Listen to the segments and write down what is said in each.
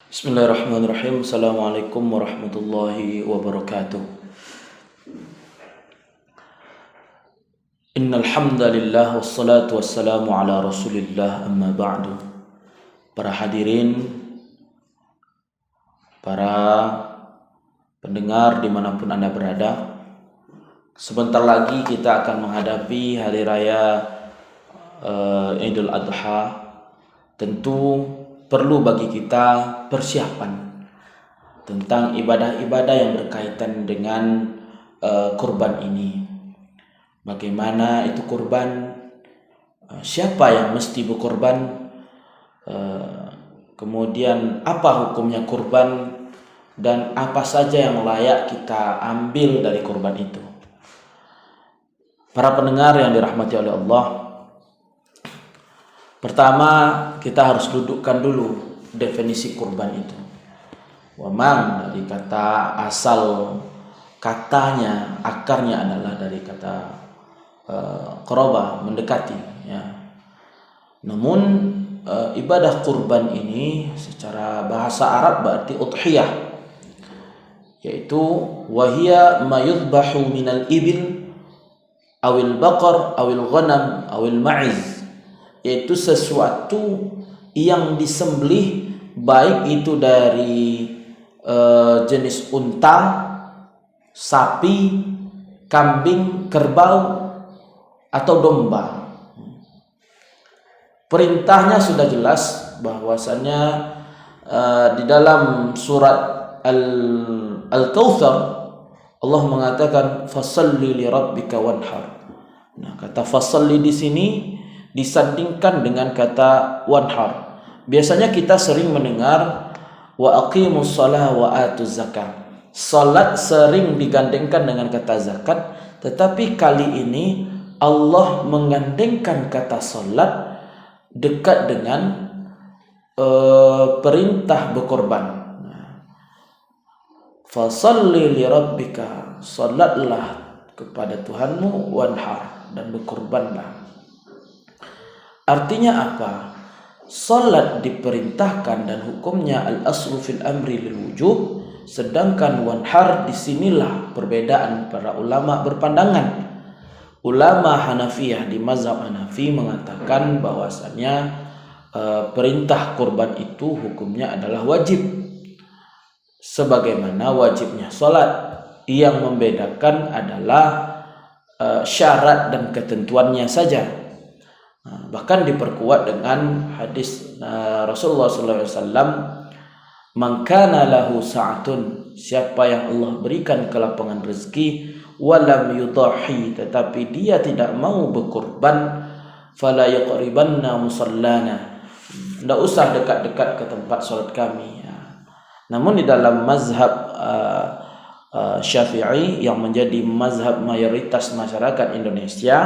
Bismillahirrahmanirrahim. Assalamualaikum warahmatullahi wabarakatuh. Innal hamdalillah wassalatu wassalamu ala Rasulillah amma ba'du. Para hadirin, para pendengar dimanapun Anda berada, sebentar lagi kita akan menghadapi hari raya Idul Adha. Tentu perlu bagi kita persiapan tentang ibadah-ibadah yang berkaitan dengan kurban ini. Bagaimana itu kurban, siapa yang mesti berkurban, kemudian apa hukumnya kurban, dan apa saja yang layak kita ambil dari kurban itu. Para pendengar yang dirahmati oleh Allah, pertama kita harus dudukkan dulu definisi kurban itu. Wamang dari kata asal katanya, akarnya adalah dari kata qoroba, mendekati ya. Namun ibadah kurban ini secara bahasa Arab berarti udhiyah, yaitu wahia ma yudbahu minal ibil awil baqar awil ghanam awil ma'iz, yaitu sesuatu yang disembelih baik itu dari jenis unta, sapi, kambing, kerbau atau domba. Perintahnya sudah jelas bahwasannya di dalam surat Al-Kautsar Allah mengatakan fasalli li rabbika wanhar. Nah, kata fasalli di sini disandingkan dengan kata wanhar. Biasanya kita sering mendengar wa aqimus shalah wa atuz zakah. Salat sering digandengkan dengan kata zakat, tetapi kali ini Allah menggandengkan kata salat dekat dengan perintah berkorban. Fasalli li rabbika, salatlah kepada Tuhanmu, wanhar, dan berkorbanlah. Artinya apa? Salat diperintahkan dan hukumnya al-aslu fil amri lil wujub, sedangkan wanhar disinilah perbedaan para ulama berpandangan. Ulama Hanafiyah di mazhab Hanafi mengatakan bahwasannya perintah kurban itu hukumnya adalah wajib, sebagaimana wajibnya salat. Yang membedakan adalah syarat dan ketentuannya saja. Bahkan diperkuat dengan hadis Rasulullah SAW, man kana lahu sa'atun, siapa yang Allah berikan kelapangan rezeki, walam yudahi, tetapi dia tidak mau berkorban, fala yaqribanna musallana, tidak usah dekat-dekat ke tempat salat kami ya. Namun di dalam mazhab Syafi'i yang menjadi mazhab mayoritas masyarakat Indonesia,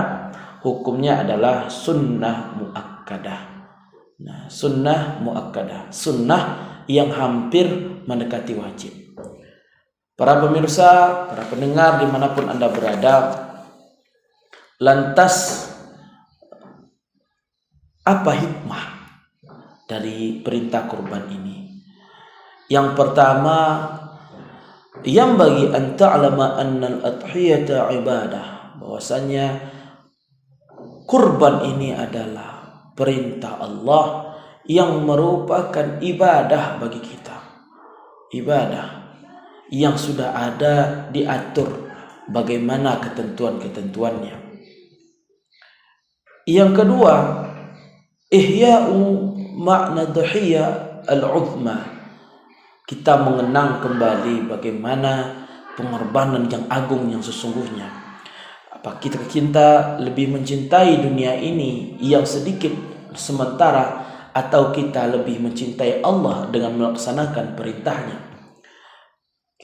hukumnya adalah sunnah muakkadah. Nah, sunnah muakkadah, sunnah yang hampir mendekati wajib. Para pemirsa, para pendengar dimanapun Anda berada, lantas apa hikmah dari perintah kurban ini? Yang pertama, yang bagi an ta'lama anna al-adhiyata ibadah, bahwasanya kurban ini adalah perintah Allah yang merupakan ibadah bagi kita. Ibadah yang sudah ada diatur bagaimana ketentuan-ketentuannya. Yang kedua, ihya'u makna dhiyah al-'uzma. Kita mengenang kembali bagaimana pengorbanan yang agung yang sesungguhnya. Apa kita lebih mencintai dunia ini yang sedikit sementara, atau kita lebih mencintai Allah dengan melaksanakan perintahnya?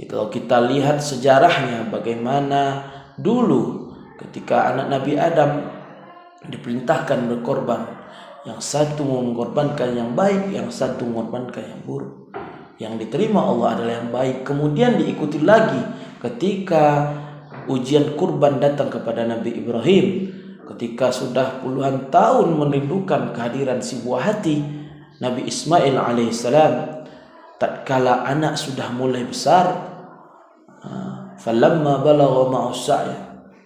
Kalau kita lihat sejarahnya, bagaimana dulu ketika anak Nabi Adam diperintahkan berkorban, yang satu mengorbankan yang baik, yang satu mengorbankan yang buruk. Yang diterima Allah adalah yang baik. Kemudian diikuti lagi ketika ujian kurban datang kepada Nabi Ibrahim, ketika sudah puluhan tahun merindukan kehadiran si buah hati Nabi Ismail alaihissalam. tatkala anak sudah mulai besar, falamma balagha ma'as sa'y,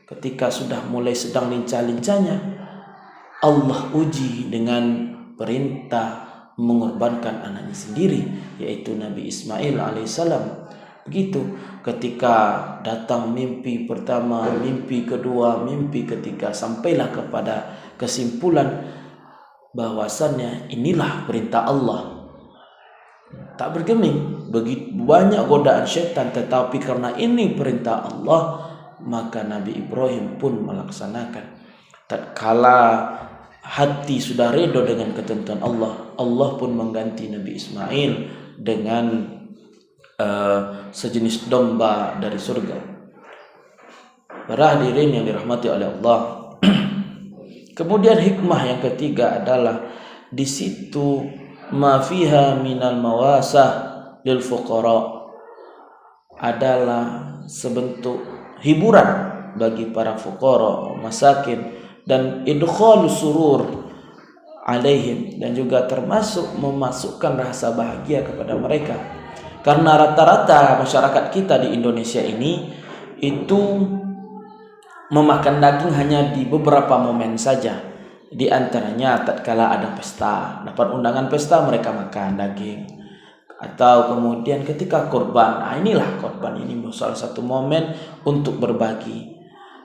ketika sudah mulai sedang lincah-lincahnya, Allah uji dengan perintah mengorbankan anaknya sendiri, yaitu Nabi Ismail alaihissalam. Begitu, ketika datang mimpi pertama, mimpi kedua, mimpi ketiga, sampailah kepada kesimpulan bahwasannya inilah perintah Allah. Tak bergeming, begitu banyak godaan syaitan, tetapi karena ini perintah Allah, maka Nabi Ibrahim pun melaksanakan. Tatkala hati sudah redha dengan ketentuan Allah, Allah pun mengganti Nabi Ismail dengan sejenis domba dari surga. Para hadirin yang dirahmati oleh Allah. Kemudian hikmah yang ketiga adalah di situ ma fiha minal mawasah lil fuqara, adalah sebentuk hiburan bagi para fuqara, masakin, dan idkhalu surur alaihim, dan juga termasuk memasukkan rasa bahagia kepada mereka. Karena rata-rata masyarakat kita di Indonesia ini itu memakan daging hanya di beberapa momen saja. Di antaranya tatkala ada pesta, dapat undangan pesta, mereka makan daging. Atau kemudian ketika kurban, inilah kurban ini salah satu momen untuk berbagi.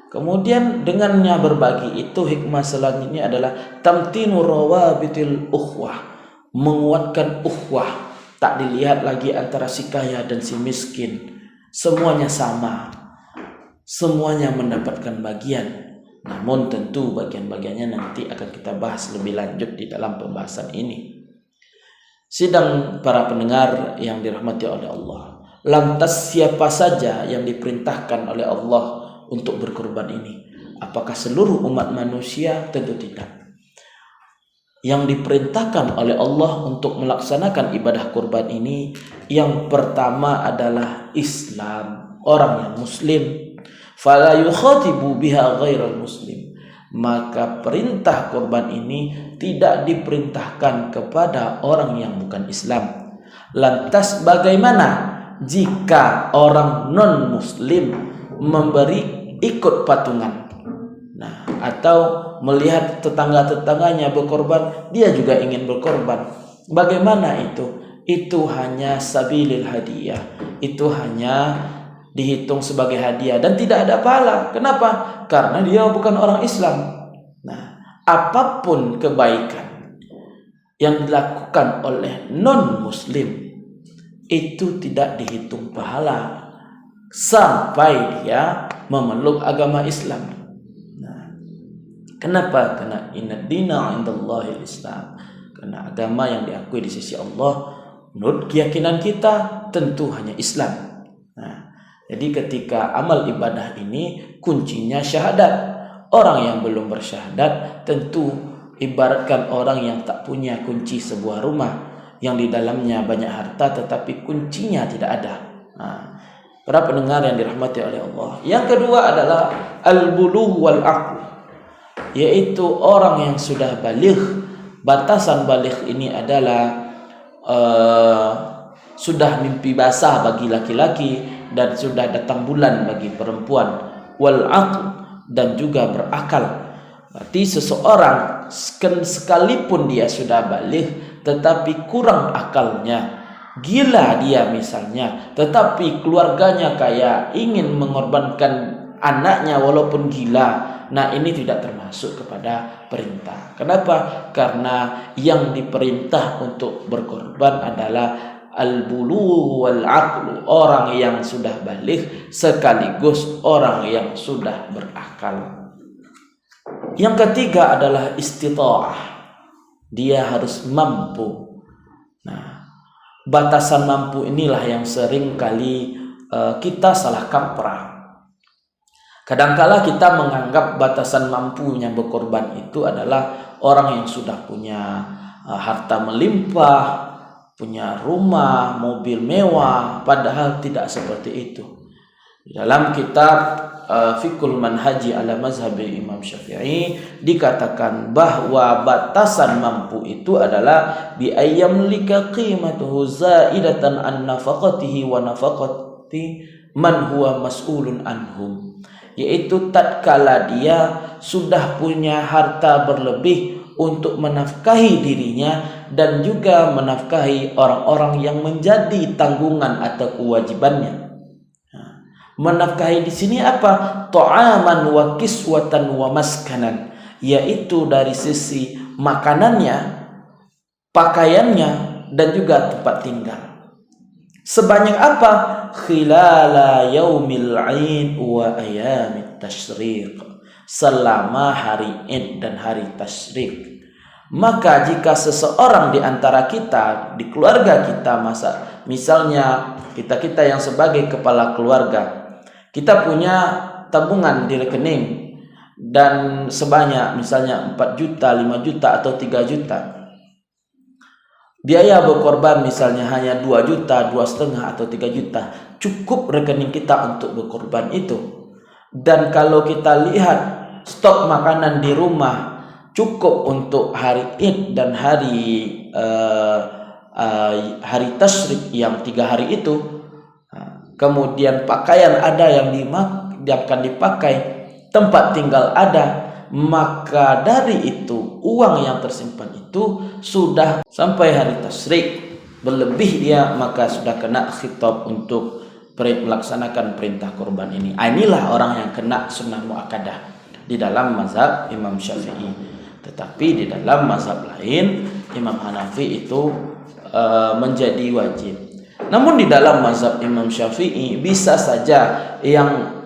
Kemudian dengannya berbagi itu, hikmah selanjutnya adalah tamtinu rawabitil ukhwah, menguatkan ukhwah. Tak dilihat lagi antara si kaya dan si miskin, semuanya sama, semuanya mendapatkan bagian. Namun tentu bagian-bagiannya nanti akan kita bahas lebih lanjut di dalam pembahasan ini. Sidang para pendengar yang dirahmati oleh Allah, lantas siapa saja yang diperintahkan oleh Allah untuk berkorban ini? Apakah seluruh umat manusia? Tentu tidak. Yang diperintahkan oleh Allah untuk melaksanakan ibadah kurban ini, yang pertama adalah Islam, orang yang muslim. Fala yukhatibu biha ghairal muslim, maka perintah kurban ini tidak diperintahkan kepada orang yang bukan Islam. Lantas bagaimana jika orang non muslim memberi ikut patungan, atau melihat tetangga-tetangganya berkorban, dia juga ingin berkorban? Bagaimana itu? Itu hanya sabilil hadiah, itu hanya dihitung sebagai hadiah dan tidak ada pahala. Kenapa? Karena dia bukan orang Islam. Apapun kebaikan yang dilakukan oleh non muslim itu tidak dihitung pahala sampai dia memeluk agama Islam. Kenapa? Karena inna dina indallahil Islam. Karena agama yang diakui di sisi Allah menurut keyakinan kita tentu hanya Islam. Jadi ketika amal ibadah ini kuncinya syahadat. Orang yang belum bersyahadat tentu ibaratkan orang yang tak punya kunci sebuah rumah yang di dalamnya banyak harta tetapi kuncinya tidak ada. Para pendengar yang dirahmati oleh Allah. Yang kedua adalah al-bulugh wal aql, yaitu orang yang sudah baligh. Batasan baligh ini adalah sudah mimpi basah bagi laki-laki dan sudah datang bulan bagi perempuan. Wal aql, dan juga berakal. Berarti seseorang sekalipun dia sudah baligh tetapi kurang akalnya, gila dia misalnya, tetapi keluarganya kaya, ingin mengorbankan anaknya walaupun gila, ini tidak termasuk kepada perintah. Kenapa? Karena yang diperintah untuk berkorban adalah al-bulugh wal aqlu, orang yang sudah baligh sekaligus orang yang sudah berakal. Yang ketiga adalah istita'ah, dia harus mampu. Batasan mampu inilah yang sering kali kita salah kaprah. Kadangkala kita menganggap batasan mampunya berkorban itu adalah orang yang sudah punya harta melimpah, punya rumah, mobil mewah, padahal tidak seperti itu. Dalam kitab Fiqhul Manhaji ala Mazhabi Imam Syafi'i dikatakan bahwa batasan mampu itu adalah bi ayyamlika qimatuhu zaidatan an nafaqatihi wa nafaqati man huwa mas'ulun anhum, yaitu tatkala dia sudah punya harta berlebih untuk menafkahi dirinya dan juga menafkahi orang-orang yang menjadi tanggungan atau kewajibannya. Menafkahi di sini apa? Ta'aman wa kiswatan wa maskanan, yaitu dari sisi makanannya, pakaiannya, dan juga tempat tinggal. Sebanyak apa? Khilala yaumil 'id wa ayamit tasyriq, selama hari Id dan hari tasyrik. Maka jika seseorang di antara kita, di keluarga kita, misalnya kita yang sebagai kepala keluarga, kita punya tabungan di rekening dan sebanyak misalnya 4 juta, 5 juta atau 3 juta. Biaya berkorban misalnya hanya 2 juta, 2,5 atau 3 juta. Cukup rekening kita untuk berkorban itu. Dan kalau kita lihat stok makanan di rumah cukup untuk hari Id dan hari tasyrik yang 3 hari itu. Kemudian pakaian ada yang akan dipakai, tempat tinggal ada, maka dari itu uang yang tersimpan itu sudah sampai hari tasyrik berlebih dia, maka sudah kena khitab untuk melaksanakan perintah kurban ini. Inilah orang yang kena sunnah muakkadah di dalam mazhab Imam Syafi'i. Tetapi di dalam mazhab lain Imam Hanafi itu menjadi wajib. Namun di dalam mazhab Imam Syafi'i bisa saja yang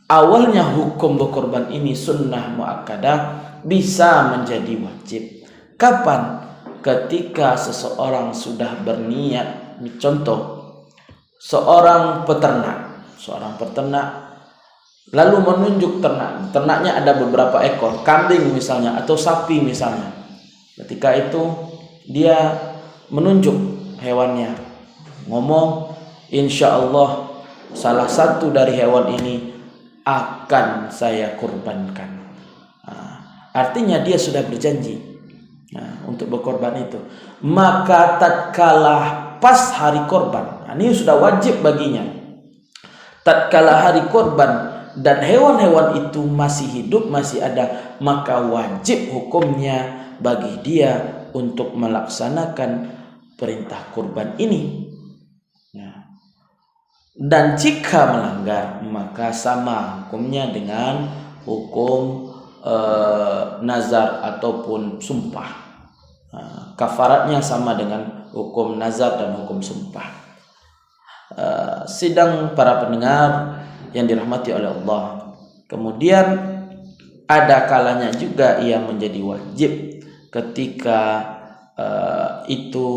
awalnya hukum berkorban ini sunnah muakkadah bisa menjadi wajib. Kapan? Ketika seseorang sudah berniat. Contoh, seorang peternak lalu menunjuk ternaknya ada beberapa ekor kambing misalnya atau sapi misalnya. Ketika itu dia menunjuk hewannya, ngomong, insya Allah salah satu dari hewan ini akan saya kurbankan. Artinya dia sudah berjanji untuk berkorban itu. Maka tatkala pas hari korban, ini sudah wajib baginya. Tatkala hari korban dan hewan-hewan itu masih hidup, masih ada, maka wajib hukumnya bagi dia untuk melaksanakan perintah kurban ini. Dan jika melanggar, maka sama hukumnya dengan hukum nazar ataupun sumpah. Kafaratnya sama dengan hukum nazar dan hukum sumpah. Sidang para pendengar yang dirahmati oleh Allah. Kemudian ada kalanya juga ia menjadi wajib ketika itu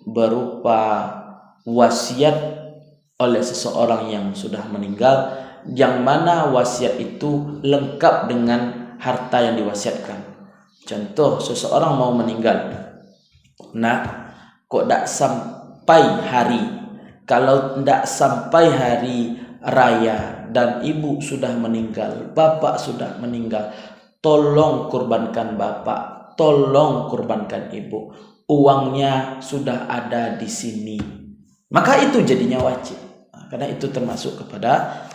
berupa wasiat oleh seseorang yang sudah meninggal, yang mana wasiat itu lengkap dengan harta yang diwasiatkan. Contoh, seseorang mau meninggal, kok tidak sampai hari, kalau tidak sampai hari raya dan ibu sudah meninggal, bapak sudah meninggal, tolong kurbankan bapak, tolong kurbankan ibu, uangnya sudah ada di sini, maka itu jadinya wajib. Karena itu termasuk kepada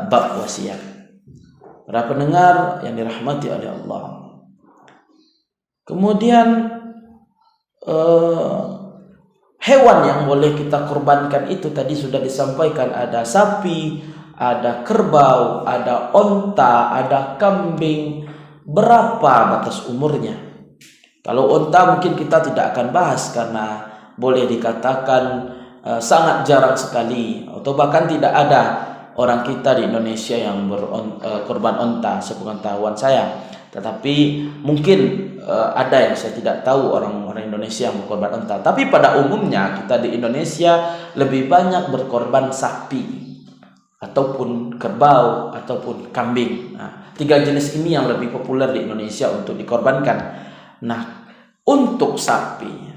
bab wasiat. Para pendengar yang dirahmati oleh Allah. Kemudian hewan yang boleh kita kurbankan itu tadi sudah disampaikan, ada sapi, ada kerbau, ada onta, ada kambing. Berapa batas umurnya? Kalau onta mungkin kita tidak akan bahas karena boleh dikatakan sangat jarang sekali atau bahkan tidak ada orang kita di Indonesia yang berkorban onta sepengetahuan saya. Tetapi mungkin ada yang saya tidak tahu orang Indonesia yang berkorban onta. Tapi pada umumnya kita di Indonesia lebih banyak berkorban sapi ataupun kerbau ataupun kambing. Tiga jenis ini yang lebih populer di Indonesia untuk dikorbankan. Untuk sapi,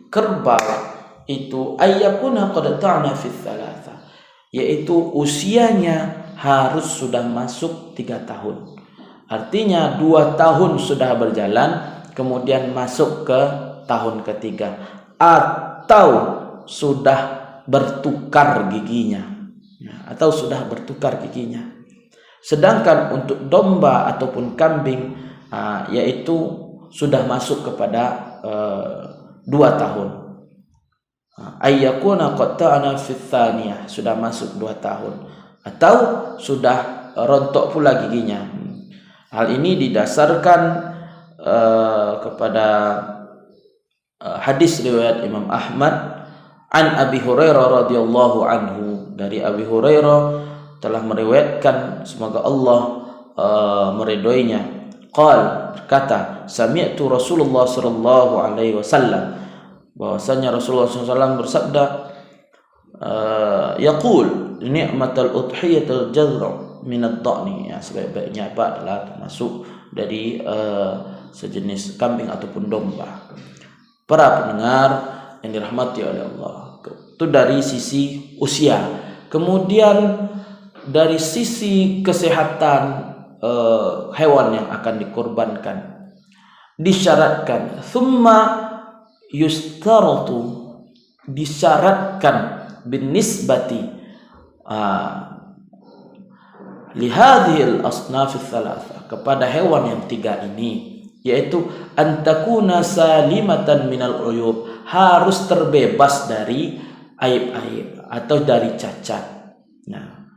kerbau itu ayyakuna qad ta'na fi thalatha, yaitu usianya harus sudah masuk 3 tahun. Artinya 2 tahun sudah berjalan, kemudian masuk ke tahun ketiga, atau sudah bertukar giginya, atau sudah bertukar giginya. Sedangkan untuk domba ataupun kambing, yaitu sudah masuk kepada 2 tahun. Ayyakuna qatta'na fi tsaniyah, sudah masuk 2 tahun, atau sudah rontok pula giginya. Hal ini didasarkan kepada hadis riwayat Imam Ahmad an Abi Hurairah radhiyallahu anhu. Dari Abi Hurairah telah meriwayatkan, semoga Allah meridhoinya, berkata, sami'tu Rasulullah sallallahu alaihi wasallam, bahwasanya Rasulullah SAW bersabda, yaqul ni'matul udhiyatul jazr min ad-dhani, ya, sebaik-baiknya apa adalah termasuk dari sejenis kambing ataupun domba. Para pendengar yang dirahmati oleh Allah, itu dari sisi usia. Kemudian dari sisi kesehatan hewan yang akan dikorbankan, disyaratkan thumma yustaratu, disyaratkan binisbati lihadhil asnaf thalatha, kepada hewan yang 3 ini, yaitu antakuna salimatan minal uyub, harus terbebas dari aib-aib atau dari cacat. Nah,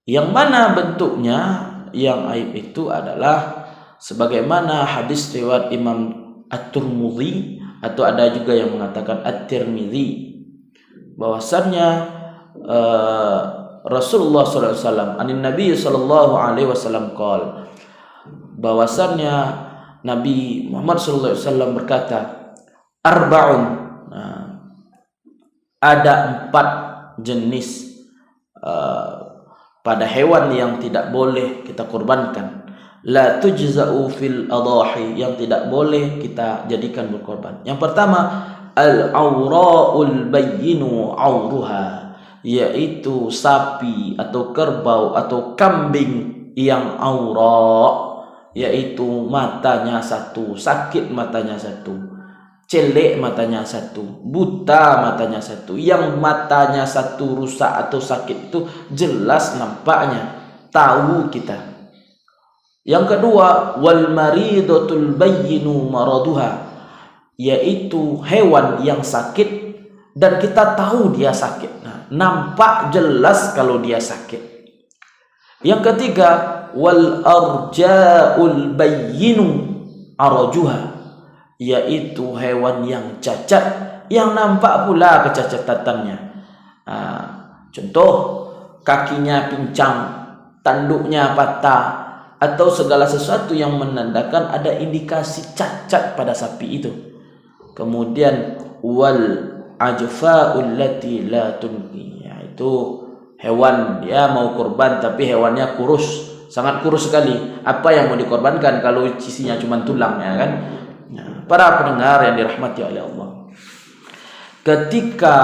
yang mana bentuknya? Yang aib itu adalah sebagaimana hadis riwayat Imam At-Tirmidzi, atau ada juga yang mengatakan At-Tirmidzi, bahwasannya Rasulullah SAW anin Nabi sallallahu alaihi wasallam qol, bahwasannya Nabi Muhammad sallallahu alaihi wasallam berkata, arba'un, ada 4 jenis pada hewan yang tidak boleh kita kurbankan, la tujza'u fil adahi, yang tidak boleh kita jadikan berkorban. Yang pertama, al-awra'ul bayyinu awruha, yaitu sapi atau kerbau atau kambing yang aura, yaitu matanya 1, sakit matanya 1, celek matanya 1, buta matanya 1. Yang matanya 1 rusak atau sakit itu jelas nampaknya, tahu kita. Yang kedua, wal maridatul bayyinu maraduha, yaitu hewan yang sakit dan kita tahu dia sakit. Nah, nampak jelas kalau dia sakit. Yang ketiga, wal arja'ul bayyinu arajuha, yaitu hewan yang cacat, yang nampak pula kecacatatannya. Contoh, kakinya pincang, tanduknya patah, atau segala sesuatu yang menandakan ada indikasi cacat pada sapi itu. Kemudian wal ajfa'ul lati la tunqi, yaitu hewan dia mau kurban tapi hewannya kurus, sangat kurus sekali. Apa yang mau dikorbankan kalau isinya cuma tulang, ya kan? Nah, para pendengar yang dirahmati oleh Allah, ketika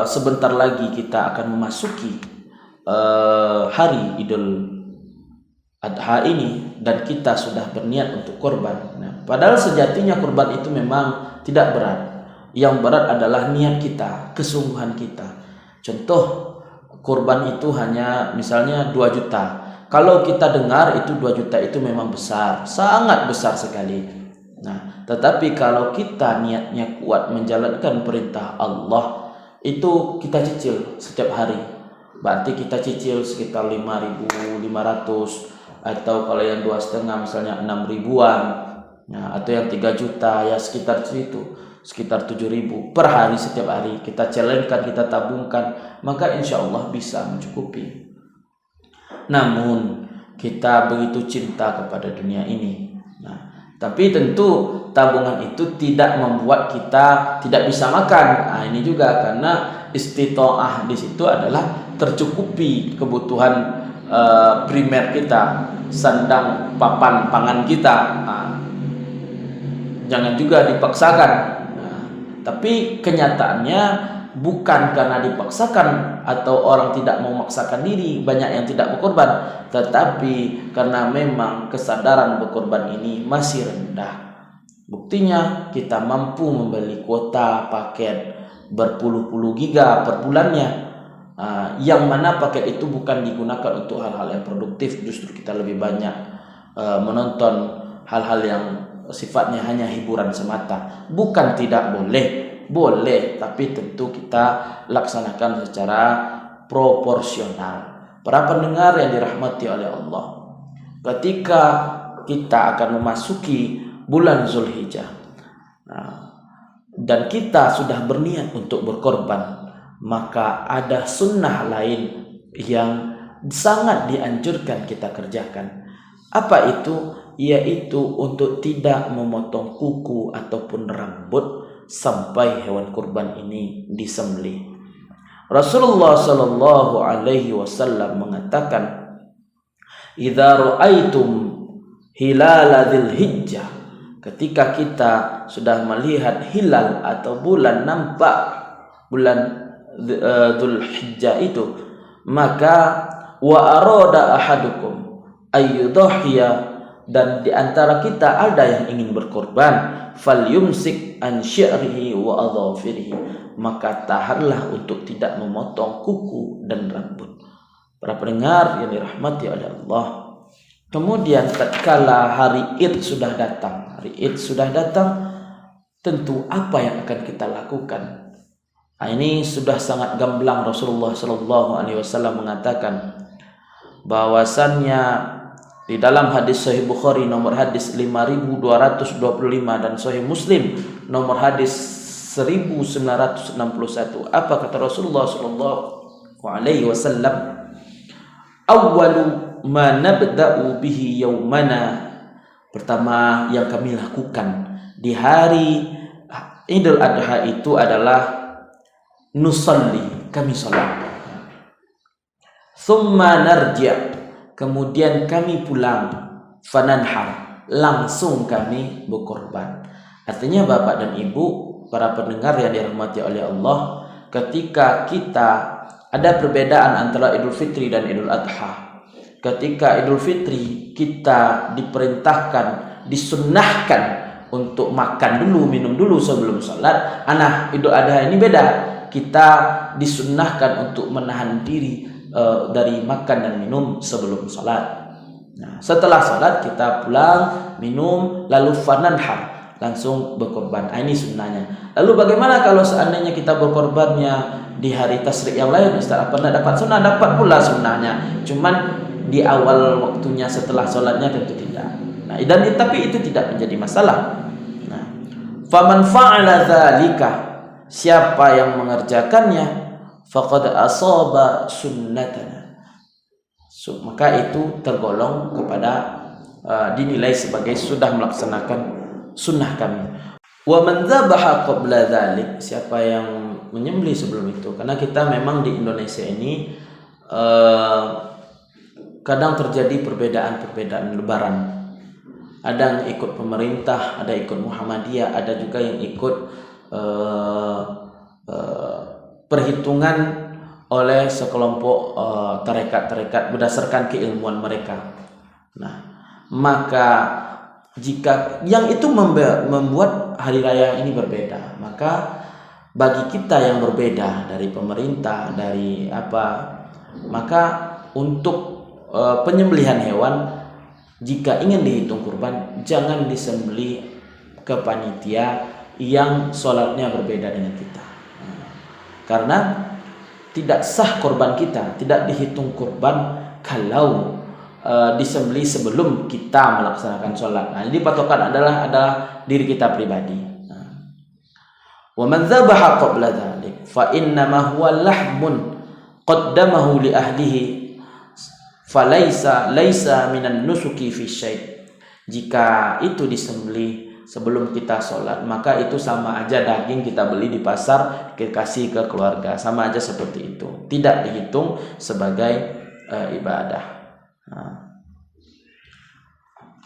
sebentar lagi kita akan memasuki hari Idul Adha ini dan kita sudah berniat untuk korban. Nah, padahal sejatinya korban itu memang tidak berat. Yang berat adalah niat kita, kesungguhan kita. Contoh, kurban itu hanya misalnya 2 juta. Kalau kita dengar itu 2 juta itu memang besar, sangat besar sekali. Nah, tetapi kalau kita niatnya kuat menjalankan perintah Allah, itu kita cicil setiap hari. Berarti kita cicil sekitar 5.500, atau kalau yang 2,5 misalnya 6 ribuan. Nah, atau yang 3 juta ya sekitar situ, sekitar 7.000 per hari setiap hari. Kita jalankan, kita tabungkan, maka insya Allah bisa mencukupi. Namun kita begitu cinta kepada dunia ini. Nah, tapi tentu tabungan itu tidak membuat kita tidak bisa makan. Nah, ini juga karena istitoah di situ adalah tercukupi kebutuhan primer kita, sandang papan pangan kita. Nah, jangan juga dipaksakan. Nah, tapi kenyataannya bukan karena dipaksakan atau orang tidak mau memaksakan diri, banyak yang tidak berkorban, tetapi karena memang kesadaran berkorban ini masih rendah. Buktinya kita mampu membeli kuota paket berpuluh-puluh giga per bulannya, yang mana paket itu bukan digunakan untuk hal-hal yang produktif, justru kita lebih banyak menonton hal-hal yang sifatnya hanya hiburan semata. Bukan tidak boleh, tapi tentu kita laksanakan secara proporsional. Para pendengar yang dirahmati oleh Allah, ketika kita akan memasuki bulan Zulhijjah, dan kita sudah berniat untuk berkorban, maka ada sunnah lain yang sangat dianjurkan kita kerjakan. Apa itu? Yaitu untuk tidak memotong kuku ataupun rambut sampai hewan kurban ini disembelih. Rasulullah sallallahu alaihi wasallam mengatakan, "Idza ra'aitum hilal dzulhijjah," ketika kita sudah melihat hilal atau bulan nampak bulan Dzulhijjah itu, maka wa arada ahadukum ayyudhiya, dan di antara kita ada yang ingin berkorban, falyumsik an sya'rihi wa adhafirihi, maka tahanlah untuk tidak memotong kuku dan rambut. Para pendengar yang dirahmati oleh Allah, kemudian tatkala hari Id sudah datang, tentu apa yang akan kita lakukan? Ini sudah sangat gamblang. Rasulullah sallallahu alaihi wasallam mengatakan bahwasannya di dalam hadis Sahih Bukhari nomor hadis 5225 dan Sahih Muslim nomor hadis 1961, apa kata Rasulullah sallallahu alaihi wasallam? Awwalu ma nabda'u bihi yaumana, pertama yang kami lakukan di hari Idul Adha itu adalah nusalli, kami salat. Thumma narji', kemudian kami pulang, fananhar, langsung kami berkorban. Artinya Bapak dan Ibu, para pendengar yang dirahmati oleh Allah, ketika kita ada perbedaan antara Idul Fitri dan Idul Adha. Ketika Idul Fitri kita diperintahkan, disunnahkan untuk makan dulu, minum dulu sebelum salat. Idul Adha ini beda. Kita disunnahkan untuk menahan diri dari makan dan minum sebelum salat. Nah, setelah salat kita pulang, minum, lalu fananhar, langsung berkorban. Ini sunnahnya. Lalu bagaimana kalau seandainya kita berkorbannya di hari tasyrik yang lain, Ustaz? Apa tidak dapat sunnah? Dapat pula sunnahnya. Cuman di awal waktunya setelah salatnya tentu tidak. Nah, tapi itu tidak menjadi masalah. Nah, faman fa'ala dzalika, siapa yang mengerjakannya, faqad asaba sunnatana, maka itu tergolong kepada dinilai sebagai sudah melaksanakan sunnah kami. Wa man dzabaha qabla dzalik, siapa yang menyembelih sebelum itu, karena kita memang di Indonesia ini kadang terjadi perbedaan lebaran. Ada yang ikut pemerintah, ada ikut Muhammadiyah, ada juga yang ikut perhitungan oleh sekelompok tarekat berdasarkan keilmuan mereka. Nah, maka jika yang itu membuat hari raya ini berbeda, maka bagi kita yang berbeda dari pemerintah, dari maka untuk penyembelihan hewan, jika ingin dihitung kurban, jangan disembelih ke panitia yang sholatnya berbeda dengan kita. Karena tidak sah korban kita, tidak dihitung korban kalau disembelih sebelum kita melaksanakan sholat. Nah, jadi patokan adalah diri kita pribadi. Wa man dzabaha qabla dzalik fa innama huwa lahmun qaddamahu li ahlihi falaysa minan nusuki fi syai'. Jika itu disembelih sebelum kita sholat, maka itu sama aja daging kita beli di pasar, kasih ke keluarga, sama aja seperti itu, tidak dihitung sebagai ibadah.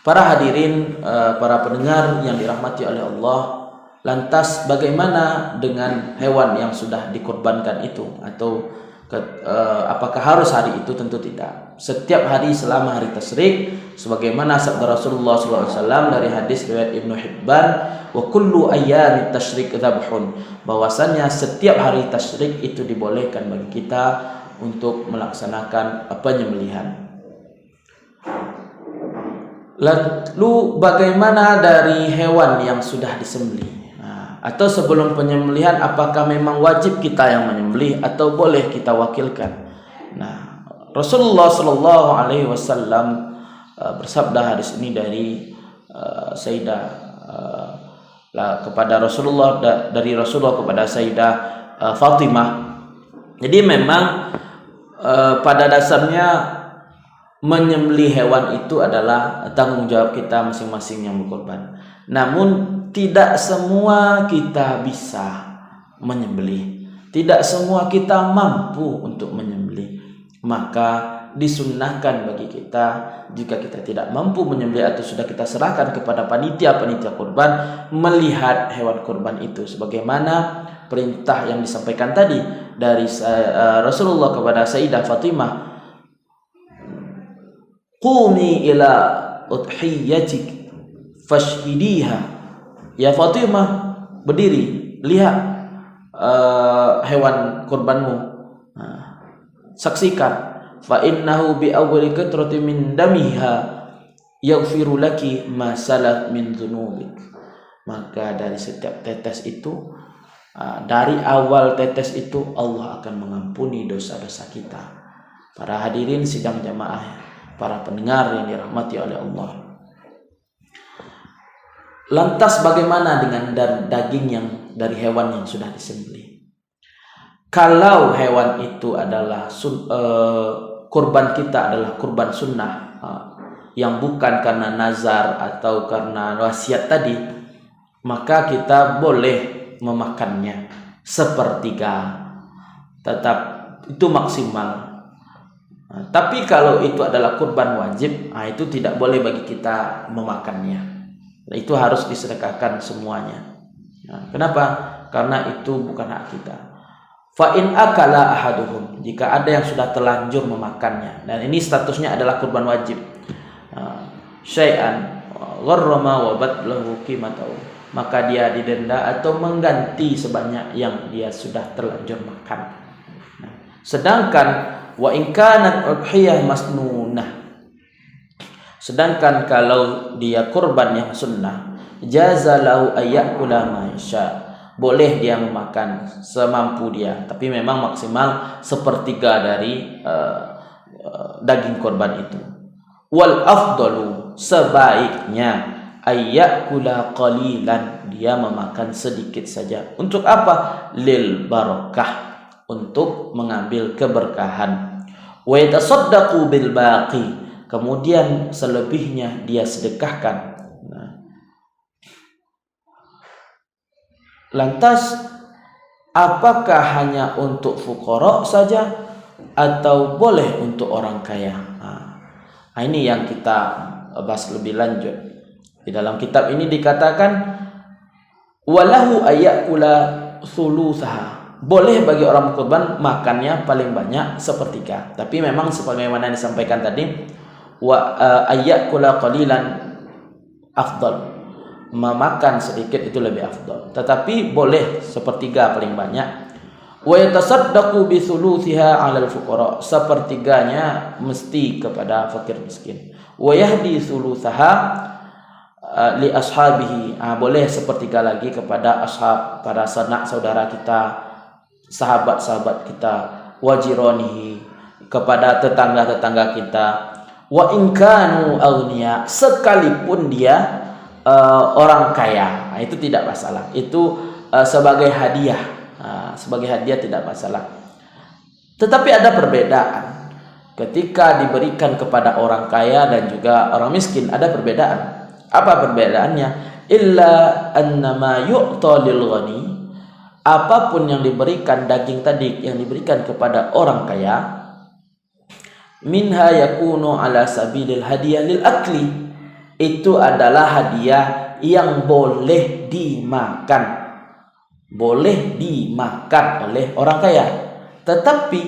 Para hadirin, para pendengar yang dirahmati oleh Allah, Lantas bagaimana dengan hewan yang sudah dikorbankan itu? Atau apakah harus hari itu? Tentu tidak. Setiap hari selama hari tasyrik, sebagaimana sabda Rasulullah SAW dari hadis riwayat Ibnu Hibban, wa kullu ayyamit tasyrik dzabhun, bahwasanya setiap hari tasyrik itu dibolehkan bagi kita untuk melaksanakan penyembelihan. Lalu bagaimana dari hewan yang sudah disembelih? Atau sebelum penyembelihan, apakah memang wajib kita yang menyembelih atau boleh kita wakilkan? Nah, Rasulullah Shallallahu Alaihi Wasallam bersabda hadis ini dari Sayyidah kepada Rasulullah, dari Rasulullah kepada Sayyidah Fatimah. Jadi memang pada dasarnya menyembelih hewan itu adalah tanggung jawab kita masing-masing yang berkorban. Namun tidak semua kita bisa menyembelih, tidak semua kita mampu untuk menyembelih. Maka disunnahkan bagi kita, jika kita tidak mampu menyembelih atau sudah kita serahkan kepada panitia kurban, melihat hewan kurban itu sebagaimana perintah yang disampaikan tadi dari Rasulullah kepada Sayyidah Fatimah, qumi ila udhiyatik fashhidiha. Ya Fatimah, berdiri, lihat hewan kurbanmu, saksikan. Fa innahu bi awwali qatrati min damiha yaghfiru laki ma salaf min dzunubik. Maka dari setiap tetes itu, dari awal tetes itu, Allah akan mengampuni dosa-dosa kita. Para hadirin sidang jamaah, para pendengar yang dirahmati oleh Allah. Lantas bagaimana dengan daging yang dari hewan yang sudah disembelih? Kalau hewan itu adalah kurban kita adalah kurban sunnah, yang bukan karena nazar atau karena wasiat tadi, maka kita boleh memakannya sepertiga, tetap itu maksimal. Tapi kalau itu adalah kurban wajib, itu tidak boleh bagi kita memakannya. Itu harus disedekahkan semuanya. Kenapa? Karena itu bukan hak kita. Fa in akala ahaduhum, jika ada yang sudah terlanjur memakannya, dan ini statusnya adalah kurban wajib, syai'an gharrama wa badlahu qimatahu, maka dia didenda atau mengganti sebanyak yang dia sudah terlanjur makan. Sedangkan wa in kanat udhiyah masnunah, sedangkan kalau dia kurban yang sunnah, jazalahu ayyakula ma yasha, boleh dia memakan semampu dia, tapi memang maksimal sepertiga dari daging kurban itu. Wal afdalu, sebaiknya ayyakula qalilan, dia memakan sedikit saja. Untuk apa? Lil barakah, untuk mengambil keberkahan. Wa yatasaddaqu bil baqi, kemudian selebihnya dia sedekahkan. Lantas apakah hanya untuk fuqara saja atau boleh untuk orang kaya? Ini yang kita bahas lebih lanjut. Di dalam kitab ini dikatakan walahu ayyakula thulutsaha, boleh bagi orang kurban makannya paling banyak sepertiga. Tapi memang sebagaimana disampaikan tadi, wa ayyakula qalilan afdal, memakan sedikit itu lebih afdal, tetapi boleh sepertiga paling banyak. Wa yatasaddaqu bi thuluthiha 'alal fuqara, sepertiganya mesti kepada fakir miskin. Wa yahdi thuluthaha li ashabihi, boleh sepertiga lagi kepada ashab, para sanak saudara kita, sahabat-sahabat kita. Wa jiranihi, kepada tetangga-tetangga kita. Wa in kanu aghniya, sekalipun dia orang kaya, itu tidak masalah. Itu sebagai hadiah, sebagai hadiah tidak masalah. Tetapi ada perbedaan ketika diberikan kepada orang kaya dan juga orang miskin, ada perbedaan. Apa perbedaannya? Illa annama yu'ta lil ghani, apapun yang diberikan, daging tadi yang diberikan kepada orang kaya, minha yakunu ala sabilil hadiyah lil akli, itu adalah hadiah yang boleh boleh dimakan oleh orang kaya, tetapi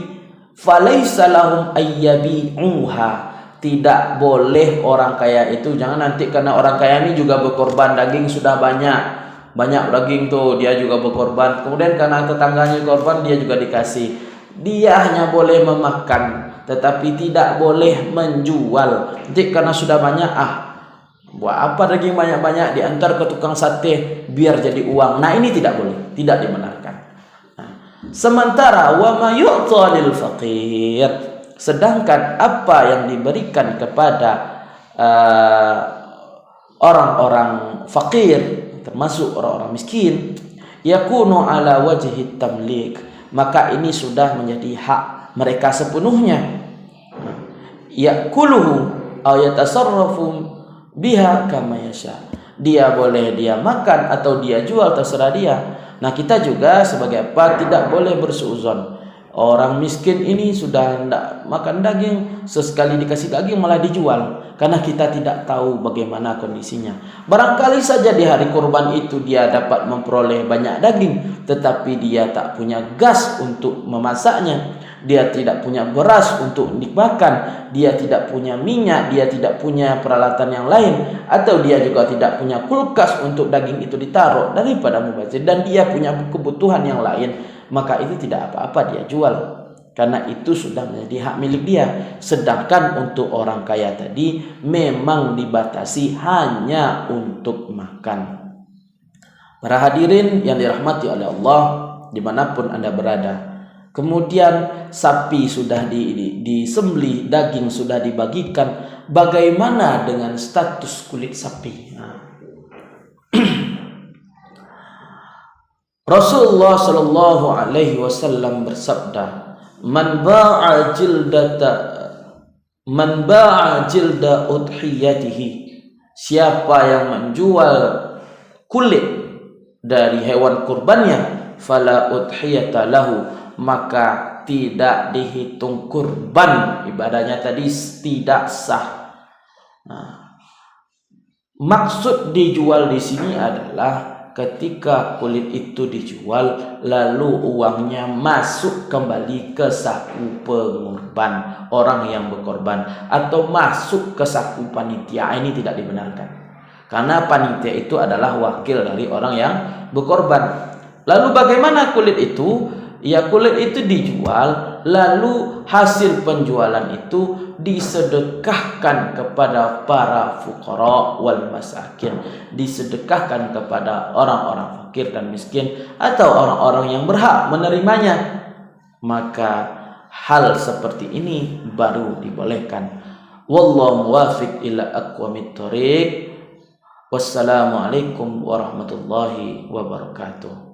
falaisa lahum ayyabi'uha, tidak boleh orang kaya itu, jangan nanti karena orang kaya ini juga berkorban, daging sudah banyak daging tuh, dia juga berkorban, kemudian karena tetangganya korban dia juga dikasih. Dia hanya boleh memakan, tetapi tidak boleh menjual. Nanti karena sudah banyak, buat apa daging banyak-banyak, diantar ke tukang sate biar jadi uang. Nah, ini tidak boleh, tidak dibenarkan. Sementara wa ma yu'ta lil faqir, sedangkan apa yang diberikan kepada orang-orang fakir, termasuk orang-orang miskin, yakunu ala wajhi tamlik, maka ini sudah menjadi hak mereka sepenuhnya. Yakuluhu aw yatasarrafu biha kama yasha, dia boleh dia makan atau dia jual, terserah dia. Nah, kita juga sebagai apa tidak boleh bersuuzon. Orang miskin ini sudah tidak makan daging, sesekali dikasih daging malah dijual, karena kita tidak tahu bagaimana kondisinya. Barangkali saja di hari kurban itu dia dapat memperoleh banyak daging, tetapi dia tak punya gas untuk memasaknya, dia tidak punya beras untuk dimakan, dia tidak punya minyak, dia tidak punya peralatan yang lain, atau dia juga tidak punya kulkas untuk daging itu ditaruh daripada mubazir, dan dia punya kebutuhan yang lain, maka itu tidak apa-apa dia jual, karena itu sudah menjadi hak milik dia. Sedangkan untuk orang kaya tadi memang dibatasi hanya untuk makan. Para hadirin yang dirahmati oleh Allah dimanapun Anda berada, kemudian sapi sudah disembelih, daging sudah dibagikan, bagaimana dengan status kulit sapi? Rasulullah Shallallahu Alaihi Wasallam bersabda, man ba'a jilda udhiyatihi, siapa yang menjual kulit dari hewan kurbannya, fala udhiyata lahu, maka tidak dihitung kurban, ibadahnya tadi tidak sah. Maksud dijual di sini adalah ketika kulit itu dijual, lalu uangnya masuk kembali ke saku pengorban, orang yang berkorban, atau masuk ke saku panitia, ini tidak dibenarkan. Karena panitia itu adalah wakil dari orang yang berkorban. Lalu bagaimana kulit itu? Ya, kulit itu dijual, lalu hasil penjualan itu disedekahkan kepada para fuqara wal masakin, disedekahkan kepada orang-orang fakir dan miskin, atau orang-orang yang berhak menerimanya. Maka hal seperti ini baru dibolehkan. Wallahu muwafiq ila aqwamit thoriq. Wassalamualaikum warahmatullahi wabarakatuh.